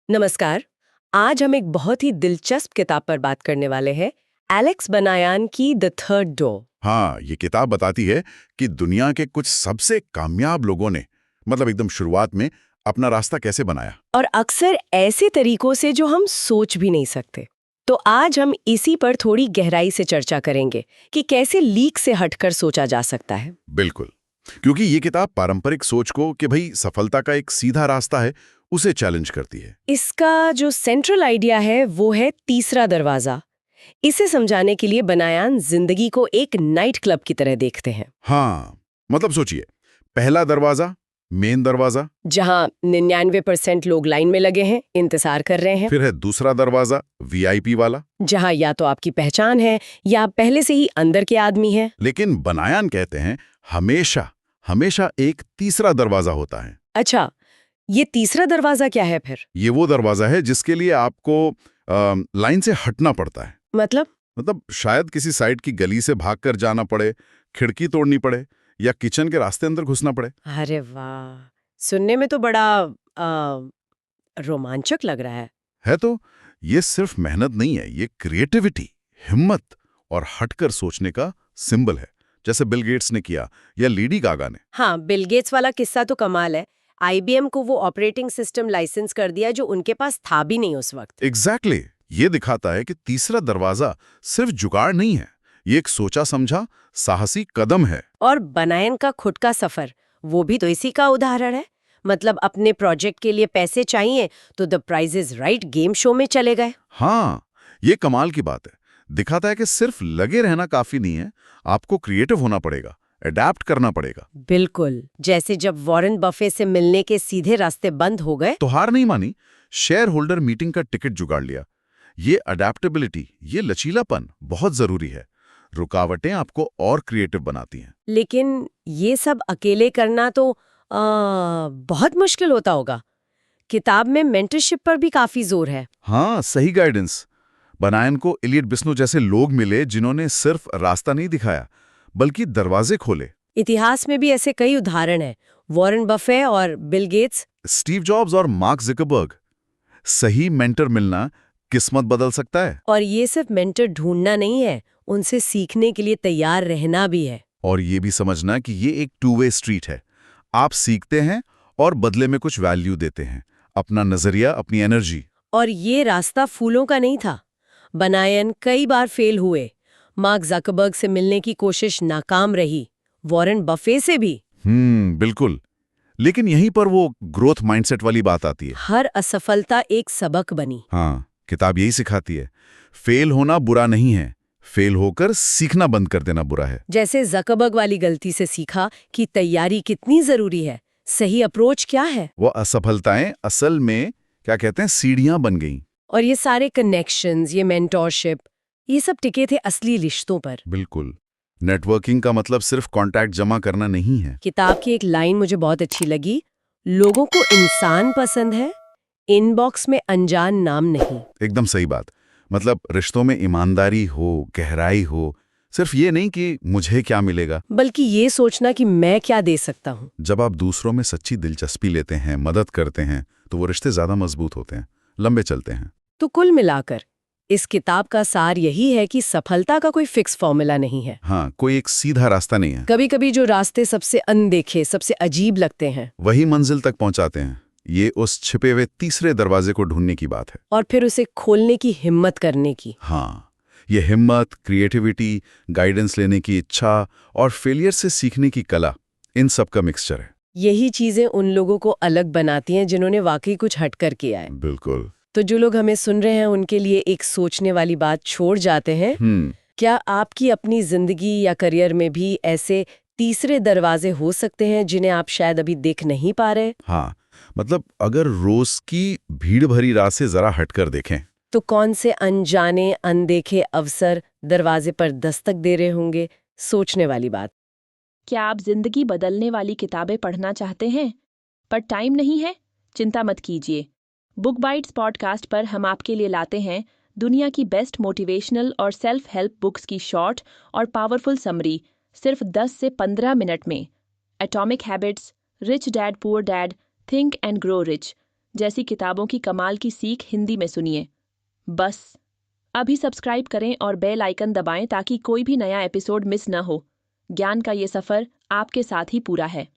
नमस्कार। आज हम एक बहुत ही दिलचस्प किताब पर बात करने वाले हैं, एलेक्स बनायान की द थर्ड डोर। हाँ, ये किताब बताती है कि दुनिया के कुछ सबसे कामयाब लोगों ने मतलब एकदम शुरुआत में अपना रास्ता कैसे बनाया। और अक्सर ऐसे तरीकों से जो हम सोच भी नहीं सकते। तो आज हम इसी पर थोड़ी गहराई से चर्चा करेंगे कि कैसे लीक से हटकर सोचा जा सकता है। बिल्कुल, क्योंकि ये किताब पारंपरिक सोच को कि भाई सफलता का एक सीधा रास्ता है, उसे चैलेंज करती है। इसका जो सेंट्रल आइडिया है वो है तीसरा दरवाजा। इसे समझाने के लिए बनायान जिंदगी को एक नाइट क्लब की तरह देखते हैं, हाँ, मतलब सोचिए, पहला दरवाजा, मेन दरवाजा, जहां 99% लोग लाइन में लगे हैं, इंतजार कर रहे हैं। फिर है दूसरा दरवाजा, वीआईपी वाला। जहां या तो आपकी पहचान है या आप पहले से ही अंदर के आदमी हैं। लेकिन बनायान कहते हैं हमेशा हमेशा एक तीसरा दरवाजा होता है। अच्छा, ये तीसरा दरवाजा क्या है फिर? ये वो दरवाजा है जिसके लिए आपको लाइन से हटना पड़ता है। मतलब शायद किसी साइड की गली से भागकर जाना पड़े, खिड़की तोड़नी पड़े या किचन के रास्ते अंदर घुसना पड़े। अरे वाह, सुनने में तो बड़ा रोमांचक लग रहा है। है तो ये सिर्फ मेहनत नहीं है, ये क्रिएटिविटी, हिम्मत और हटकर सोचने का सिंबल है, जैसे बिल गेट्स ने किया या लेडी गागा ने। हाँ, बिल गेट्स वाला किस्सा तो कमाल है। आईबीएम को वो ऑपरेटिंग सिस्टम लाइसेंस कर दिया जो उनके पास था भी नहीं उस वक्त। एग्जैक्टली ये दिखाता है कि तीसरा दरवाजा सिर्फ जुगाड़ नहीं है, ये एक सोचा समझा साहसी कदम है। और बनायन का खुद का सफर, वो भी तो इसी का उदाहरण है। मतलब अपने प्रोजेक्ट के लिए पैसे चाहिए तो the prize is right game show में चले गए। हाँ, ये कमाल की बात है। दिखाता है कि सिर्फ लगे रहना काफी नहीं है, आपको क्रिएटिव होना पड़ेगा, अडेप्ट करना पड़ेगा। बिल्कुल, जैसे जब वॉरेन बफे से मिलने के सीधे रास्ते बंद हो गए। तो हार नहीं मानी, शेयर होल्डर मीटिंग का टिकट जुगाड़ लिया। ये अडेप्टेबिलिटी, ये लचीलापन बहुत जरूरी है। रुकावटें आपको और क्रिएटिव बनाती हैं। लेकिन ये सब अकेले करना तो बहुत मुश्किल होता होगा। किताब में मेंटरशिप पर भी काफी जोर है। हाँ, सही गाइडेंस। बनायन को इलियट बिस्नो जैसे लोग मिले जिन्होंने सिर्फ रास्ता नहीं दिखाया, बल्कि दरवाजे खोले। इतिहास में भी ऐसे कई उदाहरण हैं, वॉरेन बफे और बिल गेट्स। स्टीव जॉब्स और मार्क ज़करबर्ग। सही मेंटर मिलना किस्मत बदल सकता है। और ये सिर्फ मेंटर ढूंढना नहीं है, उनसे सीखने के लिए तैयार रहना भी है। और ये भी समझना कि ये एक टू वे स्ट्रीट है। आप सीखते हैं और बदले में कुछ वैल्यू देते हैं, अपना नजरिया, अपनी एनर्जी। और ये रास्ता फूलों का नहीं था। बनायन कई बार फेल हुए। मार्क ज़करबर्ग से मिलने की कोशिश नाकाम रही, वॉरेन बफे से भी। बिल्कुल। लेकिन यहीं पर वो ग्रोथ माइंडसेट वाली बात आती है। हर असफलता एक सबक बनी। हाँ, किताब यही सिखाती है, फेल होना बुरा नहीं है, फेल होकर सीखना बंद कर देना बुरा है। जैसे ज़करबर्ग वाली गलती से सीखा कि तैयारी कितनी जरूरी है, सही अप्रोच क्या है। वो असफलताएं असल में क्या कहते हैं, सीढ़ियां बन गईं। और ये सारे कनेक्शंस, ये मेंटोरशिप, ये सब टिके थे असली रिश्तों पर। बिल्कुल। नेटवर्किंग का मतलब सिर्फ कॉन्टैक्ट जमा करना नहीं है। किताब की एक लाइन मुझे बहुत अच्छी लगी, लोगों को इंसान पसंद है, इनबॉक्स में अनजान नाम नहीं। एकदम सही बात। मतलब रिश्तों में ईमानदारी हो, गहराई हो, सिर्फ ये नहीं कि मुझे क्या मिलेगा, बल्कि ये सोचना कि मैं क्या दे सकता हूँ। जब आप दूसरों में सच्ची दिलचस्पी लेते हैं, मदद करते हैं, तो वो रिश्ते ज्यादा मजबूत होते हैं, लंबे चलते हैं। तो कुल मिलाकर इस किताब का सार यही है कि सफलता का कोई फिक्स फॉर्मूला नहीं है। हाँ, कोई एक सीधा रास्ता नहीं है। कभी कभी जो रास्ते सबसे अनदेखे, सबसे अजीब लगते हैं, वही मंजिल तक पहुंचाते हैं। ये उस छिपे हुए तीसरे दरवाजे को ढूंढने की बात है। और फिर उसे खोलने की हिम्मत करने की। हाँ, ये हिम्मत, क्रिएटिविटी, गाइडेंस लेने की इच्छा और फेलियर से सीखने की कला, इन सब का मिक्सचर है। यही चीजें उन लोगों को अलग बनाती हैं जिन्होंने वाकई कुछ हटकर किया है। बिल्कुल। तो जो लोग हमें सुन रहे हैं उनके लिए एक सोचने वाली बात छोड़ जाते हैं। क्या आपकी अपनी जिंदगी या करियर में भी ऐसे तीसरे दरवाजे हो सकते हैं जिन्हें आप शायद अभी देख नहीं पा रहे? हाँ, मतलब अगर रोज की भीड़ भरी रात से जरा हटकर देखें, तो कौन से अनजाने, अनदेखे अवसर दरवाजे पर दस्तक दे रहे होंगे? सोचने वाली बात। क्या आप जिंदगी बदलने वाली किताबें पढ़ना चाहते हैं पर टाइम नहीं है? चिंता मत कीजिए। बुक बाइट्स पॉडकास्ट पर हम आपके लिए लाते हैं दुनिया की बेस्ट मोटिवेशनल और सेल्फ हेल्प बुक्स की शॉर्ट और पावरफुल समरी सिर्फ 10 से 15 मिनट में। Atomic habits, rich dad poor dad, think and grow rich जैसी किताबों की कमाल की सीख हिंदी में सुनिए। बस अभी सब्सक्राइब करें और बेल आइकन दबाएं ताकि कोई भी नया एपिसोड मिस न हो। ज्ञान का ये सफर आपके साथ ही पूरा है।